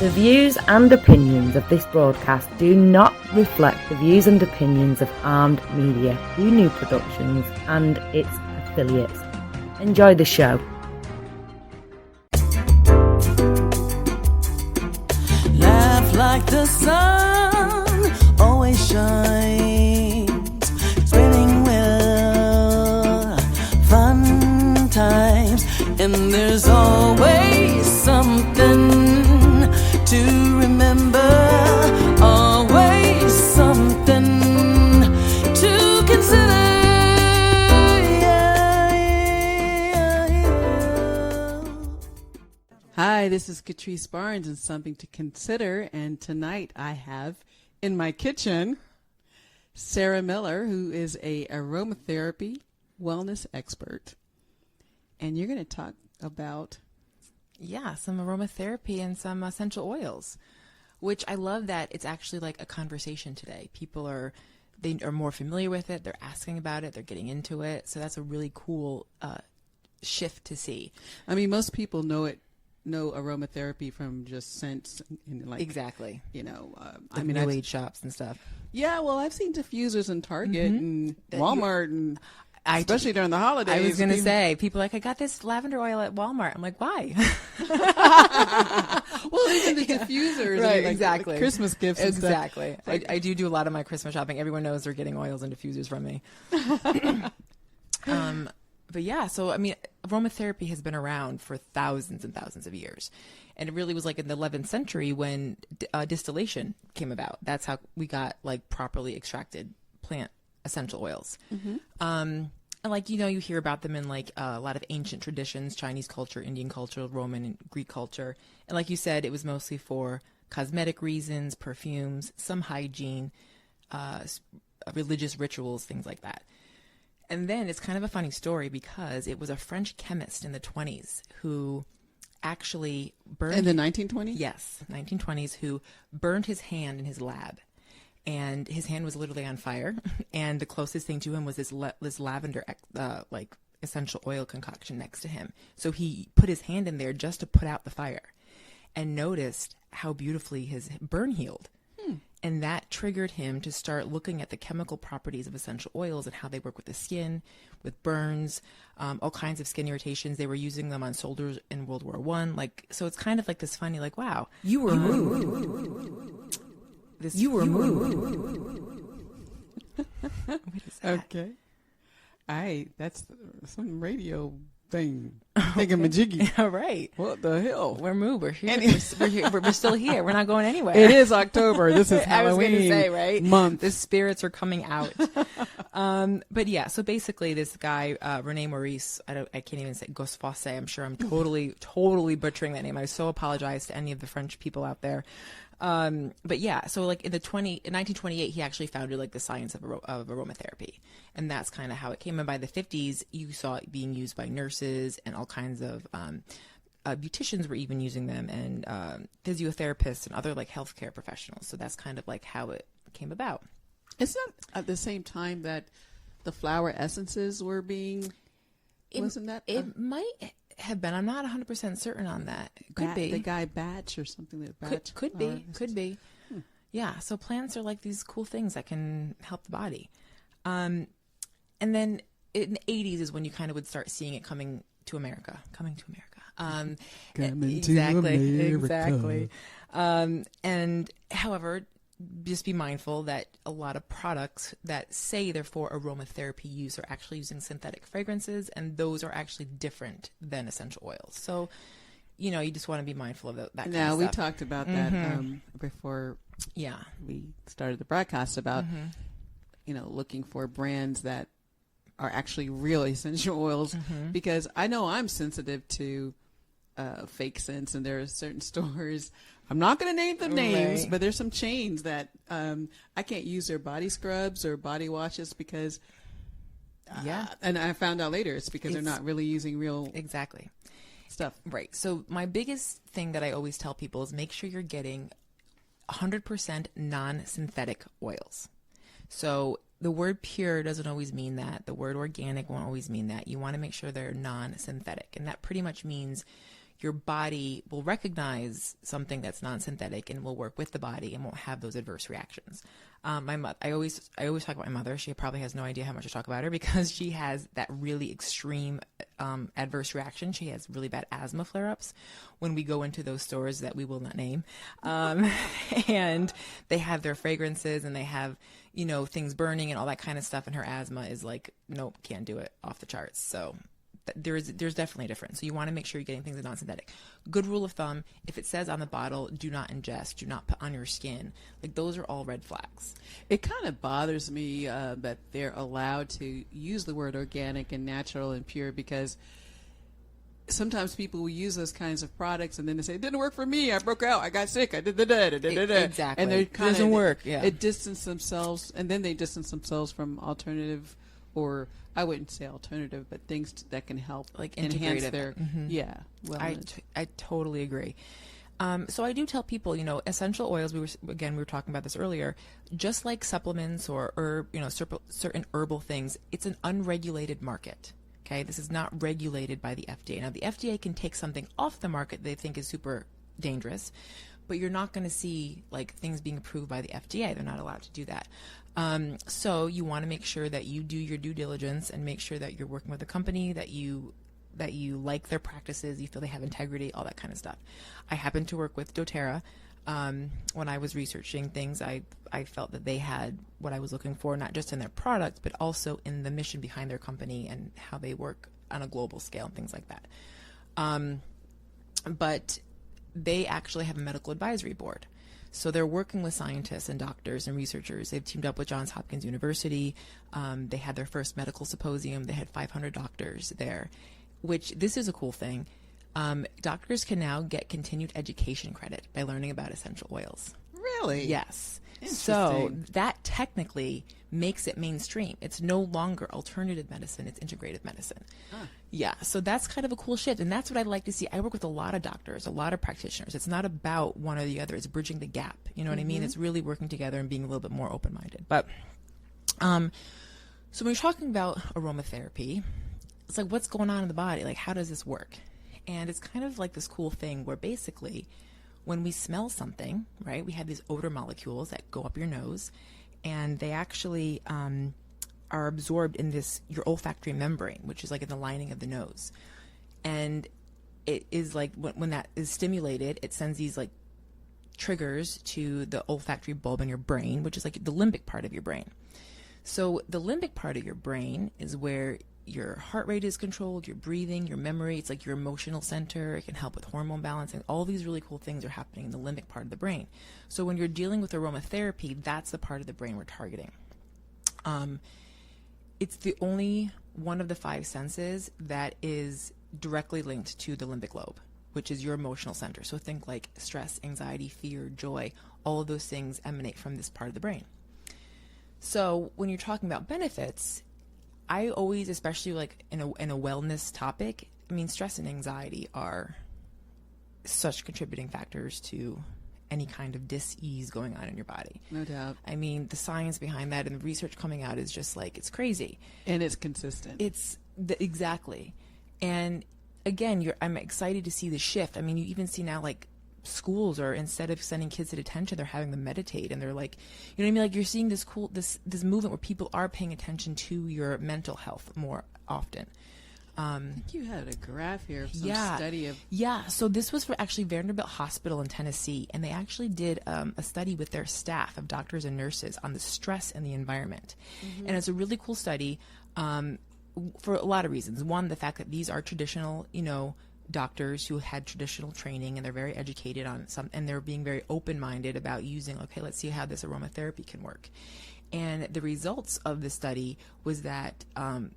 The views and opinions of this broadcast do not reflect the views and opinions of Armed Media, New Productions, and its affiliates. Enjoy the show. Laugh like the sun always shines, spinning well, fun times, and there's always something to remember, always something to consider. Hi, this is Katreese Barnes and Something to Consider, and tonight I have in my kitchen Sarah Miller, who is a aromatherapy wellness expert, and you're going to talk about some aromatherapy and some essential oils, which I love that it's actually like a conversation today. People are more familiar with it. They're asking about it. They're getting into it. So that's a really cool shift to see. I mean, most people know aromatherapy from just scents and like exactly. I mean, new age shops and stuff. Yeah, well, I've seen diffusers in Target and Walmart and. Especially during the holidays. I was going to say, people are like, I got this lavender oil at Walmart. I'm like, why? Well, even the diffusers. Right, like exactly. Christmas gifts and exactly. stuff. I do a lot of my Christmas shopping. Everyone knows they're getting oils and diffusers from me. But yeah, so, I mean, aromatherapy has been around for thousands and thousands of years. And it really was like in the 11th century when distillation came about. That's how we got like properly extracted plant essential oils. And like, you hear about them in like a lot of ancient traditions, Chinese culture, Indian culture, Roman and Greek culture. And like you said, it was mostly for cosmetic reasons, perfumes, some hygiene, religious rituals, things like that. And then it's kind of a funny story because it was a French chemist in the 1920s who actually burned... In the 1920s? Yes, 1920s, who burned his hand in his lab. And his hand was literally on fire. And the closest thing to him was this lavender, like essential oil concoction next to him. So he put his hand in there just to put out the fire and noticed how beautifully his burn healed. And that triggered him to start looking at the chemical properties of essential oils and how they work with the skin, with burns, all kinds of skin irritations. They were using them on soldiers in World War I. So it's kind of like this funny, like, wow. You were moved. You were moved. What is that? Okay. That's some radio thing. Thingamajiggy. All right. What the hell? We're moved. We're here. We're still here. We're not going anywhere. It is October. This is I was Halloween going to say, right? month. The spirits are coming out. But yeah, so basically this guy, Rene Maurice, I can't even say Gosfosse. I'm sure I'm totally butchering that name. I so apologize to any of the French people out there. But yeah, so like in 1928, he actually founded like the science of aromatherapy. And that's kind of how it came. And by the 50s, you saw it being used by nurses and all kinds of, beauticians were even using them, and, physiotherapists and other like healthcare professionals. So that's kind of like how it came about. It's not at the same time that the flower essences were being, wasn't that? It might have been. I'm not 100% certain on that. It could be. The guy Batch or something like that. Could be. Yeah. So plants are like these cool things that can help the body. And then in the 80s is when you kind of would start seeing it coming to America. Exactly. And however, just be mindful that a lot of products that say they're for aromatherapy use are actually using synthetic fragrances, and those are actually different than essential oils. So, you just want to be mindful of that kind of stuff. Now, we talked about that before we started the broadcast about, looking for brands that are actually real essential oils, because I know I'm sensitive to fake scents, and there are certain stores, I'm not going to name the names, but there's some chains that I can't use their body scrubs or body washes because and I found out later it's because they're not really using real stuff. Right. So my biggest thing that I always tell people is make sure you're getting 100% non-synthetic oils. So the word pure doesn't always mean that. The word organic won't always mean that. You want to make sure they're non-synthetic. And that pretty much means your body will recognize something that's non-synthetic and will work with the body and won't have those adverse reactions. I always talk about my mother. She probably has no idea how much I talk about her because she has that really extreme adverse reaction. She has really bad asthma flare-ups when we go into those stores that we will not name. And they have their fragrances and they have, things burning and all that kind of stuff. And her asthma is like, nope, can't do it, off the charts. So there's definitely a difference. So you want to make sure you're getting things that are non-synthetic. Good rule of thumb, if it says on the bottle, do not ingest, do not put on your skin, like those are all red flags. It kind of bothers me that they're allowed to use the word organic and natural and pure, because sometimes people will use those kinds of products and then they say, it didn't work for me, I broke out, I got sick, I did Exactly. and they're kind doesn't of work. Yeah. It distance themselves, and then they distance themselves from alternative, or I wouldn't say alternative, but things that can help like enhance integrative. their wellness. I totally agree. So I do tell people, essential oils, we were talking about this earlier, just like supplements or certain herbal things, it's an unregulated market. Okay, this is not regulated by the FDA. Now, the FDA can take something off the market they think is super dangerous, but you're not going to see like things being approved by the FDA. They're not allowed to do that. So you want to make sure that you do your due diligence and make sure that you're working with a company that you like their practices, you feel they have integrity, all that kind of stuff. I happen to work with doTERRA. When I was researching things, I felt that they had what I was looking for, not just in their product, but also in the mission behind their company and how they work on a global scale and things like that. But they actually have a medical advisory board. So they're working with scientists and doctors and researchers. They've teamed up with Johns Hopkins University. They had their first medical symposium. They had 500 doctors there, which this is a cool thing. Doctors can now get continued education credit by learning about essential oils. Really? Yes. So that technically makes it mainstream. It's no longer alternative medicine, it's integrative medicine. Yeah, so that's kind of a cool shift, and that's what I'd like to see. I work with a lot of doctors, a lot of practitioners. It's not about one or the other. It's bridging the gap. You know what I mean? It's really working together and being a little bit more open-minded. But so when you're talking about aromatherapy, it's like, what's going on in the body? Like, how does this work? And it's kind of like this cool thing where basically when we smell something, right, we have these odor molecules that go up your nose, and they actually are absorbed in your olfactory membrane, which is like in the lining of the nose. And it is like when that is stimulated, it sends these like triggers to the olfactory bulb in your brain, which is like the limbic part of your brain. So the limbic part of your brain is where your heart rate is controlled, your breathing, your memory. It's like your emotional center. It can help with hormone balancing. All these really cool things are happening in the limbic part of the brain. So when you're dealing with aromatherapy, that's the part of the brain we're targeting. It's the only one of the 5 senses that is directly linked to the limbic lobe, which is your emotional center. So think like stress, anxiety, fear, joy, all of those things emanate from this part of the brain. So when you're talking about benefits, I always, especially like in a wellness topic, I mean, stress and anxiety are such contributing factors to any kind of dis-ease going on in your body. No doubt. I mean, the science behind that and the research coming out is just like, it's crazy. And it's consistent. Exactly. And again, I'm excited to see the shift. I mean, you even see now like schools are, instead of sending kids to detention, they're having them meditate, and they're like, you know what I mean? Like, you're seeing this this movement where people are paying attention to your mental health more often. I think you had a graph here of some study of... Yeah, so this was for actually Vanderbilt Hospital in Tennessee, and they actually did a study with their staff of doctors and nurses on the stress in the environment. And it's a really cool study for a lot of reasons. One, the fact that these are traditional, doctors who had traditional training, and they're very educated on and they're being very open-minded about using, okay, let's see how this aromatherapy can work. And the results of the study was that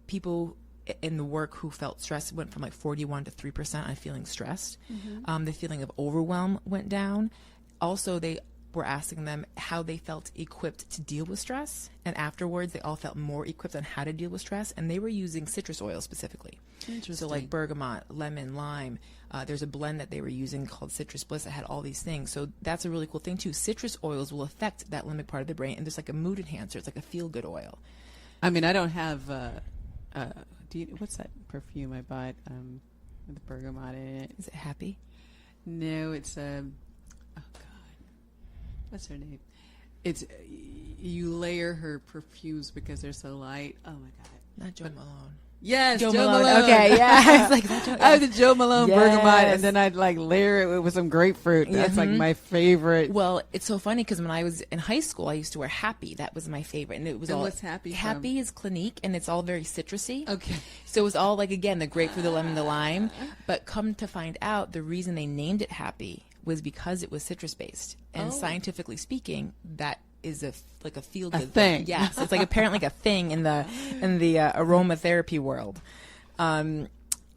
people in the work who felt stressed went from like 41 to 3% on feeling stressed. The feeling of overwhelm went down. Also, they were asking them how they felt equipped to deal with stress, and afterwards they all felt more equipped on how to deal with stress, and they were using citrus oil specifically. Interesting. So like bergamot, lemon, lime. There's a blend that they were using called Citrus Bliss that had all these things. So that's a really cool thing too. Citrus oils will affect that limbic part of the brain, and there's like a mood enhancer. It's like a feel-good oil. I mean, I don't have what's that perfume I bought? with bergamot in it. Is it happy? No, it's oh God, what's her name? It's you layer her perfumes because they're so light. Oh my God, Not Joe Malone. Yes, Joe Malone. Okay, yeah. It's like, I have the Joe Malone bergamot, Yes. and then I'd like layer it with some grapefruit. That's like my favorite. Well, it's so funny because when I was in high school, I used to wear Happy. That was my favorite, and it was And all what's Happy from? Happy is Clinique, and it's all very citrusy. Okay. So it was all like, again, the grapefruit, the lemon, the lime. But come to find out, the reason they named it Happy was because it was citrus based, and scientifically speaking, that is a feel good thing. Yes, it's like apparently like a thing in the aromatherapy world. And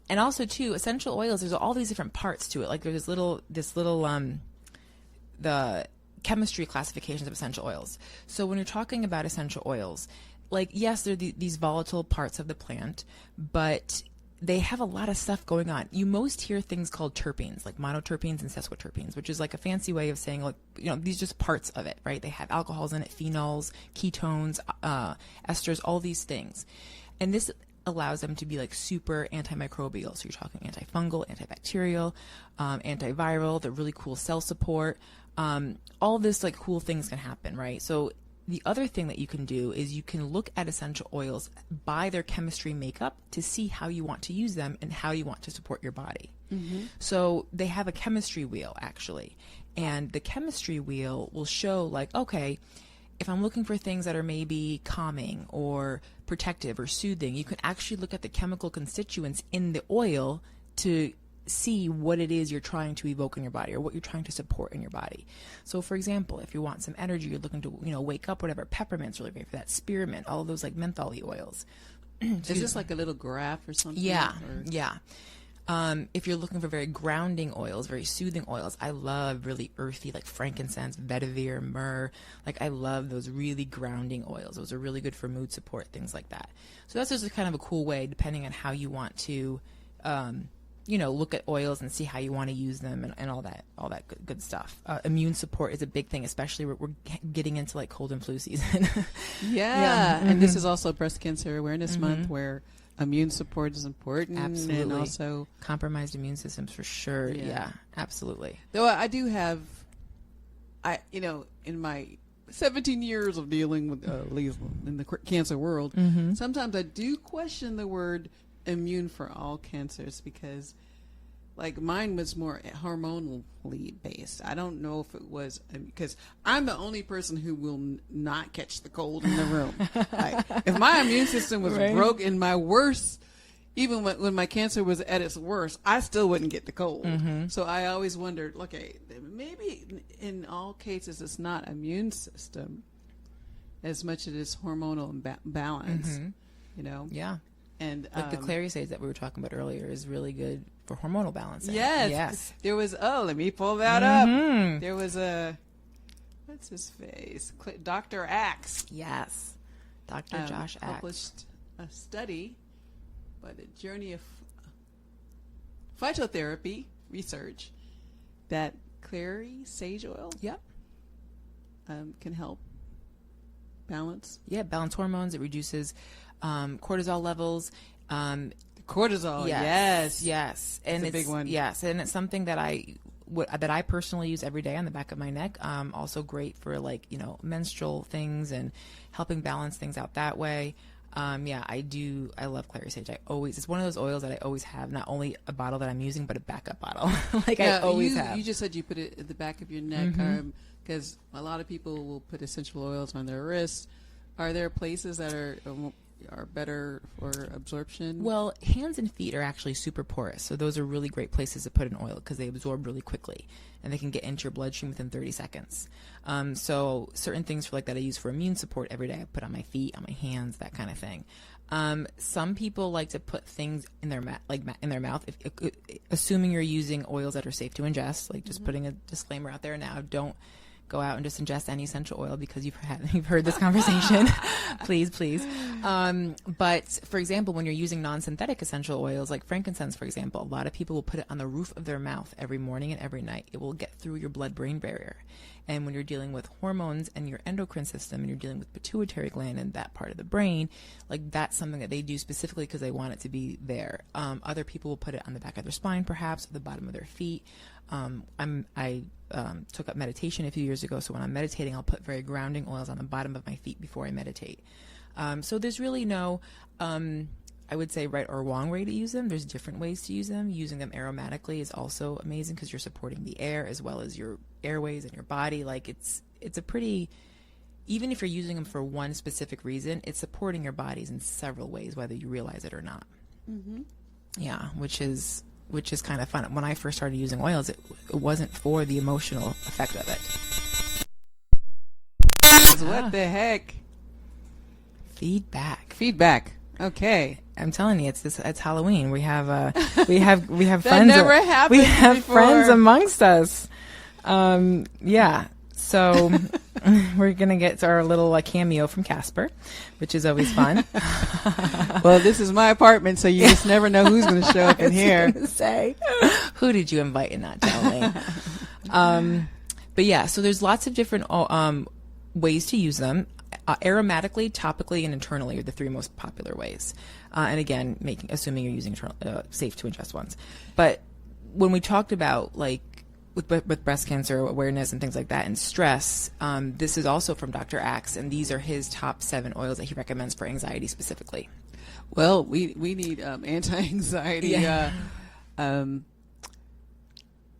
also too, essential oils, there's all these different parts to it. Like there's this little the chemistry classifications of essential oils. So when you're talking about essential oils, like, yes, they're these volatile parts of the plant, but they have a lot of stuff going on. You most hear things called terpenes, like monoterpenes and sesquiterpenes, which is like a fancy way of saying, like, these are just parts of it, right? They have alcohols in it, phenols, ketones, esters, all these things. And this allows them to be like super antimicrobial. So you're talking antifungal, antibacterial, antiviral, the really cool cell support. All this like cool things can happen, right? So the other thing that you can do is you can look at essential oils by their chemistry makeup to see how you want to use them and how you want to support your body. Mm-hmm. So they have a chemistry wheel, actually. And the chemistry wheel will show, like, okay, if I'm looking for things that are maybe calming or protective or soothing, you can actually look at the chemical constituents in the oil to see what it is you're trying to evoke in your body or what you're trying to support in your body. So, for example, if you want some energy, you're looking to, wake up, whatever, peppermint's really great for that, spearmint, all of those like mentholy oils. Is this like a little graph or something? Yeah, yeah. If you're looking for very grounding oils, very soothing oils, I love really earthy, like frankincense, vetiver, myrrh. Like, I love those really grounding oils. Those are really good for mood support, things like that. So that's just a kind of a cool way, depending on how you want to, look at oils and see how you want to use them and all that good stuff. Immune support is a big thing, especially we're getting into like cold and flu season. Yeah. And this is also Breast Cancer Awareness Month, where immune support is important. Absolutely. And also compromised immune systems for sure. Yeah, absolutely. Though I do have, in my 17 years of dealing with, at least in the cancer world, sometimes I do question the word immune for all cancers, because like mine was more hormonally based. I don't know if it was, because I'm the only person who will not catch the cold in the room. Like, if my immune system was broke in my worst, even when my cancer was at its worst, I still wouldn't get the cold. So I always wondered, okay, maybe in all cases it's not immune system as much as it is hormonal balance. Yeah. And like the clary sage that we were talking about earlier is really good for hormonal balance. Yes. There was, let me pull that up. There was what's his face? Dr. Axe. Yes. Dr. Josh Axe published a study by the Journey of Phytotherapy Research that clary sage oil can help balance. Yeah, balance hormones. It reduces cortisol levels. Cortisol, yes, and it's a big one. Yes, and it's something that I personally use every day on the back of my neck. Also great for menstrual things and helping balance things out that way. I do. I love clary sage. It's one of those oils that I always have, not only a bottle that I'm using, but a backup bottle. I always have. You just said you put it at the back of your neck, because a lot of people will put essential oils on their wrists. Are there places that are better for absorption? Well, hands and feet are actually super porous, so those are really great places to put an oil because they absorb really quickly and they can get into your bloodstream within 30 seconds. So certain things for that I use for immune support every day, I put on my feet, on my hands, that kind of thing. Some people like to put things in their in their mouth, assuming you're using oils that are safe to ingest. Like, just putting a disclaimer out there now, don't go out and just ingest any essential oil because you've heard this conversation. please. But for example, when you're using non-synthetic essential oils like frankincense, for example, a lot of people will put it on the roof of their mouth every morning and every night. It will get through your blood-brain barrier. And when you're dealing with hormones and your endocrine system and you're dealing with pituitary gland and that part of the brain, like that's something that they do specifically because they want it to be there. Other people will put it on the back of their spine, perhaps, or the bottom of their feet. I took up meditation a few years ago, so when I'm meditating, I'll put very grounding oils on the bottom of my feet before I meditate. So there's really no, I would say, right or wrong way to use them. There's different ways to use them. Using them aromatically is also amazing because you're supporting the air as well as your airways and your body. Like it's a pretty, even if you're using them for one specific reason, it's supporting your bodies in several ways, whether you realize it or not. Mm-hmm. Yeah, which is kind of fun. When I first started using oils, it wasn't for the emotional effect of it. What the heck? Feedback. Okay. I'm telling you, it's Halloween. We have friends. Never happened We have before. friends amongst us. Yeah. So we're gonna get our little cameo from Casper, which is always fun. Well, this is my apartment, so you just never know who's going to show up in here. Say, who did you invite and not tell me? But yeah, so there's lots of different ways to use them. Aromatically, topically, and internally are the three most popular ways. And again, assuming you're using safe to ingest ones. But when we talked about with breast cancer awareness and things like that and stress, this is also from Dr. Axe, and these are his top 7 oils that he recommends for anxiety specifically. Well, we need anti-anxiety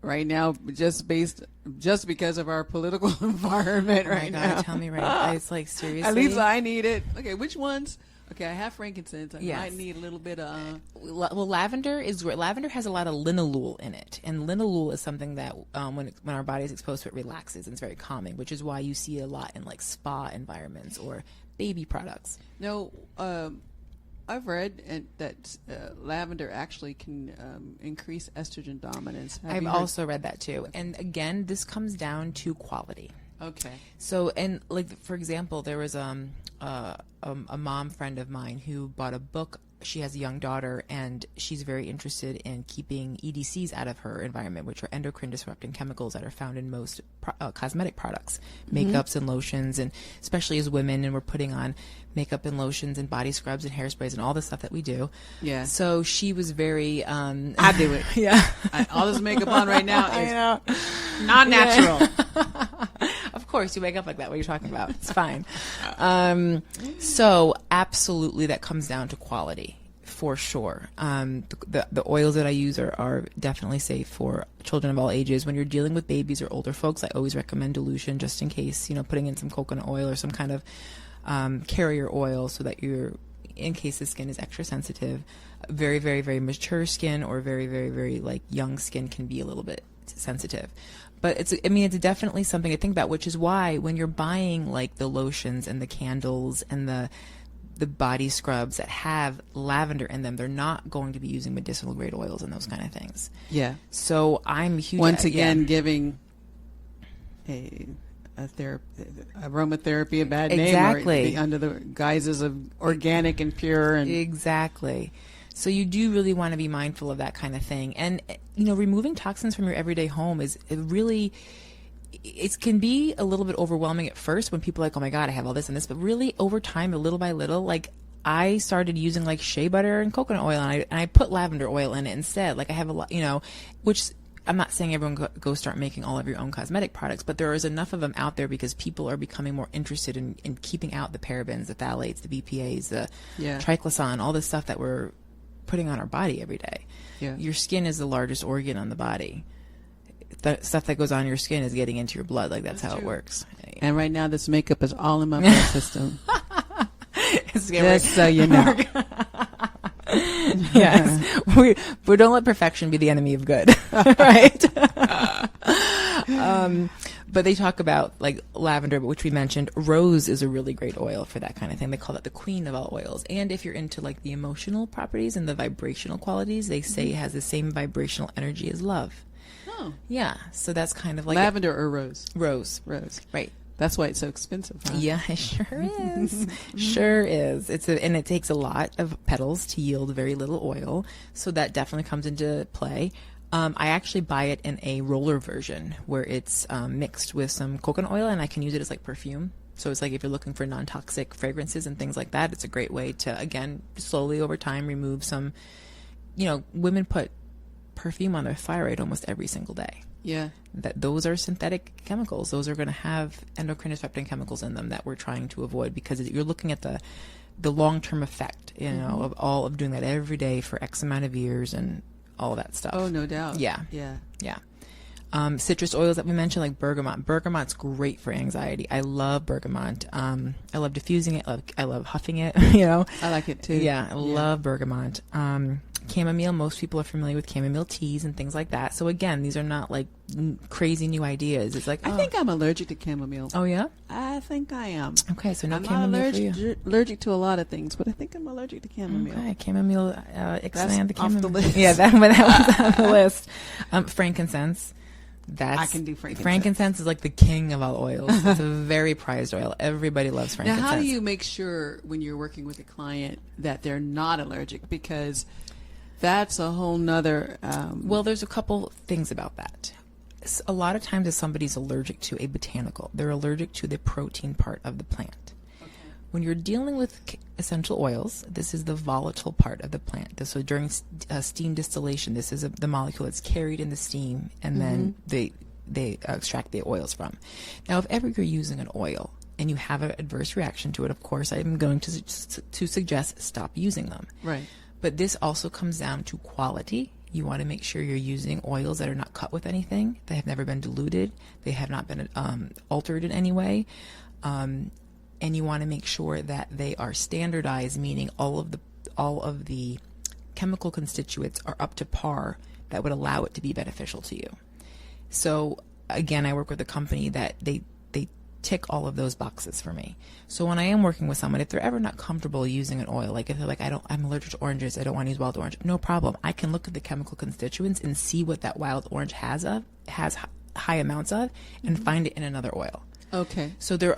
right now, just because of our political environment right now. God, tell me right. It's like, seriously. At least I need it. Okay, which ones? Okay, I have frankincense. I Yes. might need a little bit of. Well, lavender has a lot of linalool in it, and linalool is something that when our body is exposed to it, relaxes and it's very calming, which is why you see a lot in like spa environments or baby products. No, I've read that lavender actually can increase estrogen dominance. I've also read that too. And again, this comes down to quality. Okay. So, and like, for example, there was a mom friend of mine who bought a book. She has a young daughter, and she's very interested in keeping EDCs out of her environment, which are endocrine disrupting chemicals that are found in most cosmetic products, makeups and lotions, and especially as women, and we're putting on makeup and lotions and body scrubs and hairsprays and all the stuff that we do. Yeah. So she was very... I do it. Yeah. All this makeup on right now I is know. not natural. Of course, you wake up like that. What are you talking about? It's fine. So absolutely, that comes down to quality for sure. The oils that I use are definitely safe for children of all ages. When you're dealing with babies or older folks, I always recommend dilution, just in case, putting in some coconut oil or some kind of carrier oil, so that in case the skin is extra sensitive. Very, very, very mature skin or very, very, very young skin can be a little bit sensitive. But it's definitely something to think about, which is why when you're buying the lotions and the candles and the body scrubs that have lavender in them, they're not going to be using medicinal grade oils and those kind of things. Yeah. So I'm huge. Once again, giving a aromatherapy a bad name, exactly, or under the guises of organic and pure, and exactly. So you do really want to be mindful of that kind of thing. And, removing toxins from your everyday home it can be a little bit overwhelming at first when people are like, oh my God, I have all this and this. But really over time, little by little, I started using shea butter and coconut oil, and I put lavender oil in it instead. I have a lot, which I'm not saying everyone go start making all of your own cosmetic products, but there is enough of them out there because people are becoming more interested in keeping out the parabens, the phthalates, the BPAs, the triclosan, all this stuff that we're putting on our body every day. Yeah. Your skin is the largest organ on the body. The stuff that goes on your skin is getting into your blood. That's how true. It works. And right now, this makeup is all in my blood system. Just so you know. Yes. We don't let perfection be the enemy of good. Right? But they talk about lavender, which we mentioned. Rose is a really great oil for that kind of thing. They call that the queen of all oils. And if you're into the emotional properties and the vibrational qualities, they say it has the same vibrational energy as love. Oh. Yeah. So that's kind of like lavender or rose? Rose. Right. That's why it's so expensive, huh? Yeah, it sure is. Sure is. And it takes a lot of petals to yield very little oil. So that definitely comes into play. I actually buy it in a roller version where it's mixed with some coconut oil, and I can use it as like perfume. So it's like if you're looking for non-toxic fragrances and things like that, it's a great way to, again, slowly over time remove some, women put perfume on their thyroid almost every single day. Yeah. Those are synthetic chemicals. Those are going to have endocrine disrupting chemicals in them that we're trying to avoid, because you're looking at the long-term effect, of all of doing that every day for X amount of years and all that stuff. Oh, no doubt. Yeah. Citrus oils that we mentioned, like bergamot. Bergamot's great for anxiety. I love bergamot. I love diffusing it. I love huffing it. I like it too. Yeah, I love bergamot. Chamomile. Most people are familiar with chamomile teas and things like that. So again, these are not like crazy new ideas. It's like I think I'm allergic to chamomile. Oh yeah, I think I am. Okay, so no I'm chamomile not for you. allergic to a lot of things, but I think I'm allergic to chamomile. Okay, chamomile. Expand the off chamomile. the list. Yeah, that was on the list. Frankincense. I can do frankincense. Frankincense is like the king of all oils. It's a very prized oil. Everybody loves frankincense. Now, how do you make sure when you're working with a client that they're not allergic? Because that's a whole nother... Well, there's a couple things about that. A lot of times if somebody's allergic to a botanical, they're allergic to the protein part of the plant. Okay. When you're dealing with essential oils, this is the volatile part of the plant. So during steam distillation, this is the molecule that's carried in the steam, and then they extract the oils from. Now, if ever you're using an oil and you have an adverse reaction to it, of course, I'm going to suggest stop using them. Right. But this also comes down to quality. You want to make sure you're using oils that are not cut with anything, they have never been diluted, they have not been altered in any way, and you want to make sure that they are standardized, meaning all of the chemical constituents are up to par that would allow it to be beneficial to you. So again, I work with a company that they tick all of those boxes for me. So when I am working with someone, if they're ever not comfortable using an oil, like if they're like, I'm allergic to oranges, I don't want to use wild orange, no problem. I can look at the chemical constituents and see what that wild orange has high amounts of, and find it in another oil. Okay. So there's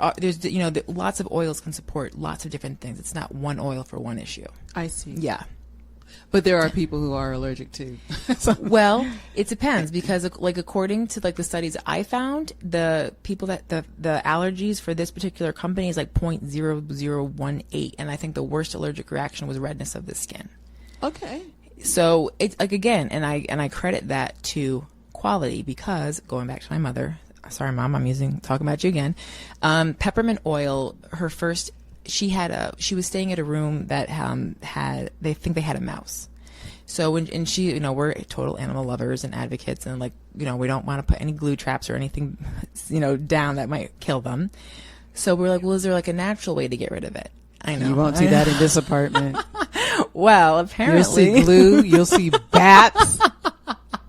lots of oils can support lots of different things. It's not one oil for one issue. I see. Yeah. But there are people who are allergic too. Well, it depends, because according to the studies I found, the people that the allergies for this particular company is 0.0018, and I think the worst allergic reaction was redness of the skin. Okay. So it's again, and I credit that to quality, because going back to my mother, sorry Mom, talking about you again. Peppermint oil, she was staying at a room that they had a mouse. So when she, we're total animal lovers and advocates, and we don't want to put any glue traps or anything, down that might kill them. So we're like, well, is there a natural way to get rid of it? I know. You won't see that in this apartment. Well, apparently. You'll see glue, you'll see bats,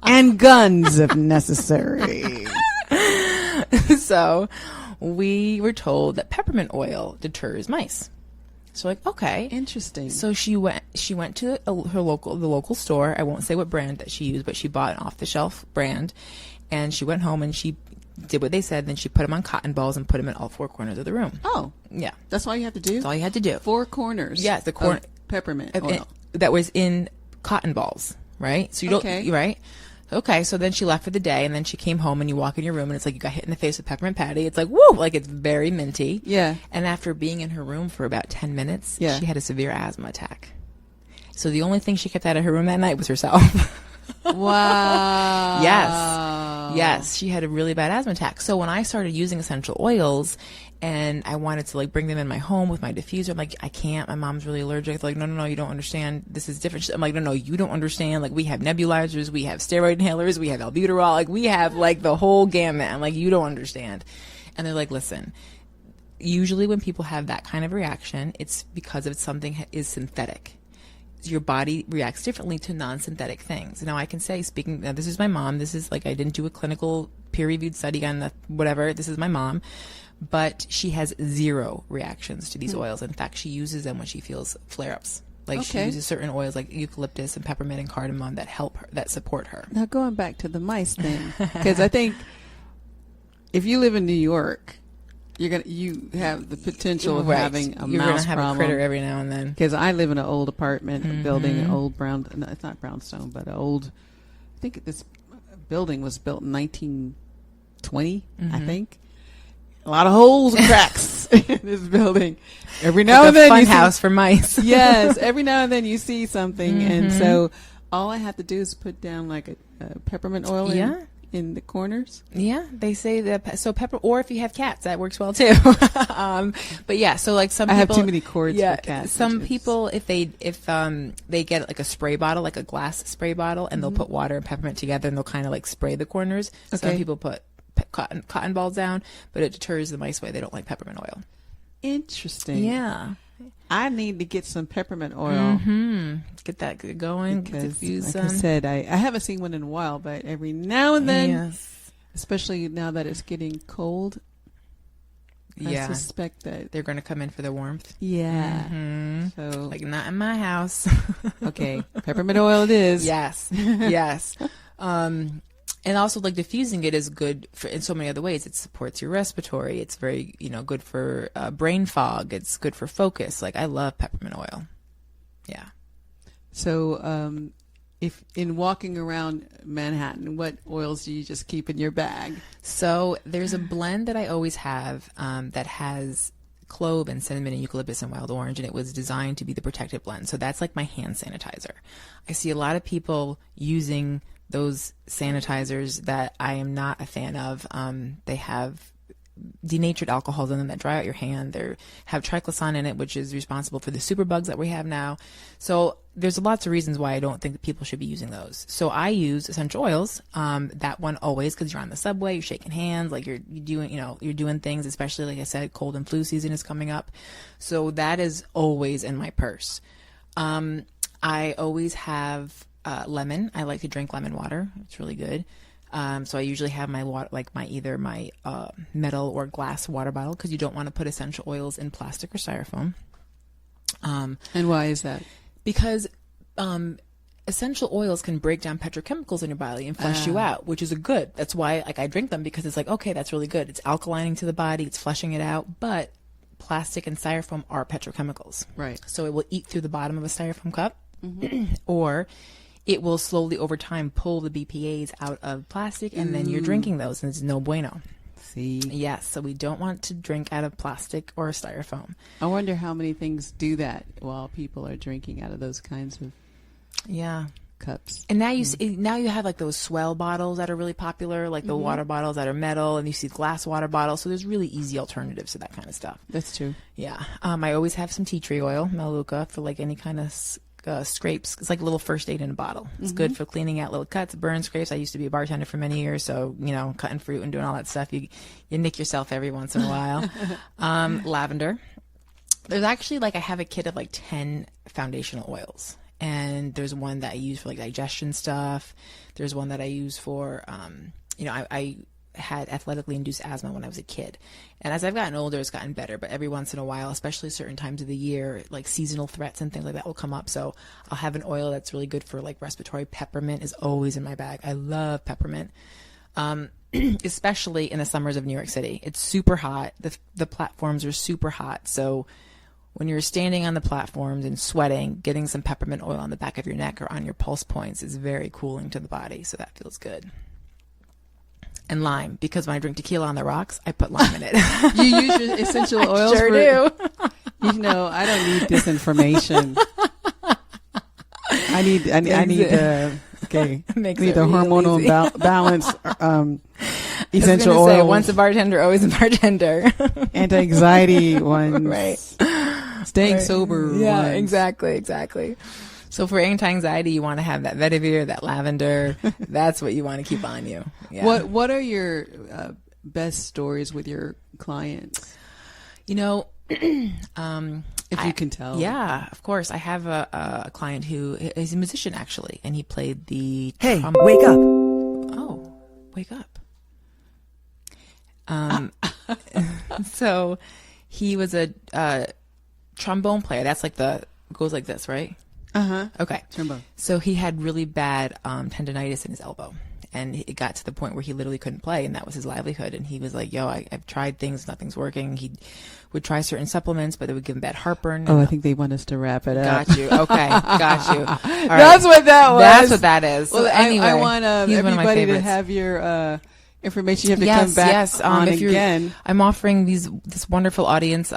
and guns if necessary. So we were told that peppermint oil deters mice. So okay, interesting. So she went to the local store. I won't say what brand that she used, but she bought an off the shelf brand, and she went home and she did what they said. Then she put them on cotton balls and put them in all four corners of the room. Oh, yeah, that's all you have to do. That's all you had to do. Four corners. Yeah, the corner peppermint oil that was in cotton balls, right? So you don't right. Okay, so then she left for the day, and then she came home, and you walk in your room, and it's like you got hit in the face with peppermint patty. It's like, woo! It's very minty. Yeah. And after being in her room for about 10 minutes, she had a severe asthma attack. So the only thing she kept out of her room that night was herself. Wow. Yes, she had a really bad asthma attack. So when I started using essential oils, and I wanted to bring them in my home with my diffuser, I'm like, I can't. My mom's really allergic. They're like, no, you don't understand. This is different. I'm like, no, you don't understand. We have nebulizers, we have steroid inhalers, we have albuterol. We have the whole gamut. I'm like, you don't understand. And they're like, listen, usually when people have that kind of reaction, it's because of something is synthetic. Your body reacts differently to non-synthetic things. Now I can say, now this is my mom. This is I didn't do a clinical peer-reviewed study on whatever. This is my mom. But she has zero reactions to these oils. In fact, she uses them when she feels flare-ups. Like she uses certain oils like eucalyptus and peppermint and cardamom that help her, that support her. Now going back to the mice thing, because I think if you live in New York, you have the potential of having a You're mouse gonna have problem. a critter every now and then. Because I live in an old apartment building, an old no, it's not brownstone, but an old. I think this building was built in 1920. I think. A lot of holes and cracks in this building. Every now and then, fun house for mice. Yes, every now and then you see something, and so all I have to do is put down like a peppermint oil in the corners. Yeah, they say that. So pepper, or if you have cats, that works well too. But yeah, so like some people, I have too many cords for cats. Some people, if they get like a spray bottle, like a glass spray bottle, and they'll put water and peppermint together, and they'll kind of like spray the corners. Okay. Some people put cotton balls down, but it deters the mice away. They don't like peppermint oil. Interesting. Yeah. I need to get some peppermint oil. Get that going. Because, like I said, I haven't seen one in a while, but every now and then, especially now that it's getting cold, I suspect that they're going to come in for the warmth. Yeah. So, like, not in my house. Okay. Peppermint oil it is. Yes. Yes. And also, like, diffusing it is good for in so many other ways. It supports your respiratory. It's very, good for brain fog. It's good for focus. Like, I love peppermint oil. Yeah. So, if in walking around Manhattan, what oils do you just keep in your bag? So there's a blend that I always have that has clove and cinnamon and eucalyptus and wild orange, and it was designed to be the protective blend. So that's like my hand sanitizer. I see a lot of people using those sanitizers that I am not a fan of. They have denatured alcohols in them that dry out your hand. They have triclosan in it, which is responsible for the superbugs that we have now. So there's lots of reasons why I don't think that people should be using those. So I use essential oils, that one always, because you're on the subway, you're shaking hands, like you're doing things, especially like I said, cold and flu season is coming up. So that is always in my purse. I always have lemon. I like to drink lemon water. It's really good. So I usually have my water, like either my metal or glass water bottle, because you don't want to put essential oils in plastic or styrofoam. And why is that? Because essential oils can break down petrochemicals in your body and flush you out, which is a good. That's why I drink them, because it's like, okay, that's really good. It's alkalining to the body. It's flushing it out. But plastic and styrofoam are petrochemicals. Right. So it will eat through the bottom of a styrofoam cup, or it will slowly over time pull the BPAs out of plastic, and then you're drinking those, and it's no bueno. See? Yes, so we don't want to drink out of plastic or styrofoam. I wonder how many things do that while people are drinking out of those kinds of cups. And now you have like those swell bottles that are really popular, like the water bottles that are metal, and you see glass water bottles. So there's really easy alternatives to that kind of stuff. That's true. Yeah. I always have some tea tree oil, Melaleuca, for like any kind of scrapes. It's like a little first aid in a bottle. It's good for cleaning out little cuts, burn scrapes. I used to be a bartender for many years, so cutting fruit and doing all that stuff, you nick yourself every once in a while. Lavender. There's actually I have a kit of like 10 foundational oils, and there's one that I use for like digestion stuff. There's one that I use for I had athletically induced asthma when I was a kid, and as I've gotten older, it's gotten better, but every once in a while, especially certain times of the year, like seasonal threats and things like that will come up. So I'll have an oil that's really good for like respiratory. Peppermint is always in my bag. I love peppermint, especially in the summers of New York City. It's super hot. The platforms are super hot, so when you're standing on the platforms and sweating, getting some peppermint oil on the back of your neck or on your pulse points is very cooling to the body, so that feels good. And lime, because when I drink tequila on the rocks, I put lime in it. You use your essential oils? Sure do. I don't need this information. I need the hormonal balance. Essential oil. Once a bartender, always a bartender. Anti-anxiety ones. Right. Staying sober. Yeah, ones. Exactly. So for anti-anxiety, you want to have that vetiver, that lavender. That's what you want to keep on you. Yeah. What are your best stories with your clients? If you can tell. Yeah, of course. I have a client who is a musician, actually, and he played the... Hey, wake up. Oh, wake up. So he was a trombone player. That's like the goes like this, right? Okay. Trombone. So he had really bad tendonitis in his elbow. And it got to the point where he literally couldn't play, and that was his livelihood. And he was like, yo, I've tried things, nothing's working. He would try certain supplements, but they would give him bad heartburn. Oh, I think they want us to wrap it up. Got you. Okay, got you. All That's right. what that was. That's what that is. Well, So anyway, I want he's one of my everybody to favorites. have your information. You have to come back on again. I'm offering this wonderful audience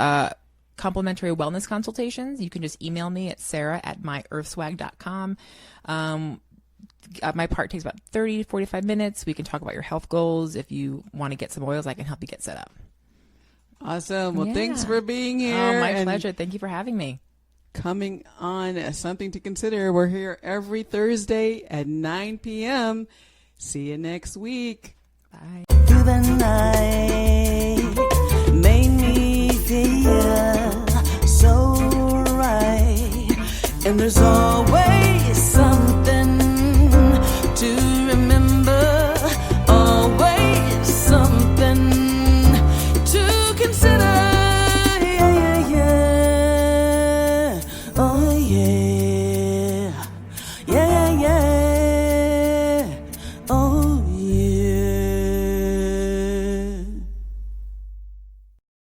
complimentary wellness consultations. You can just email me at sarah@myearthswag.com. My part takes about 30 to 45 minutes. We can talk about your health goals. If you want to get some oils, I can help you get set up. Awesome. Well, thanks for being here. Oh, my pleasure. Thank you for having me. Coming on as something to consider. We're here every Thursday at 9 p.m. See you next week. Bye. Through the night made me feel so right, and there's always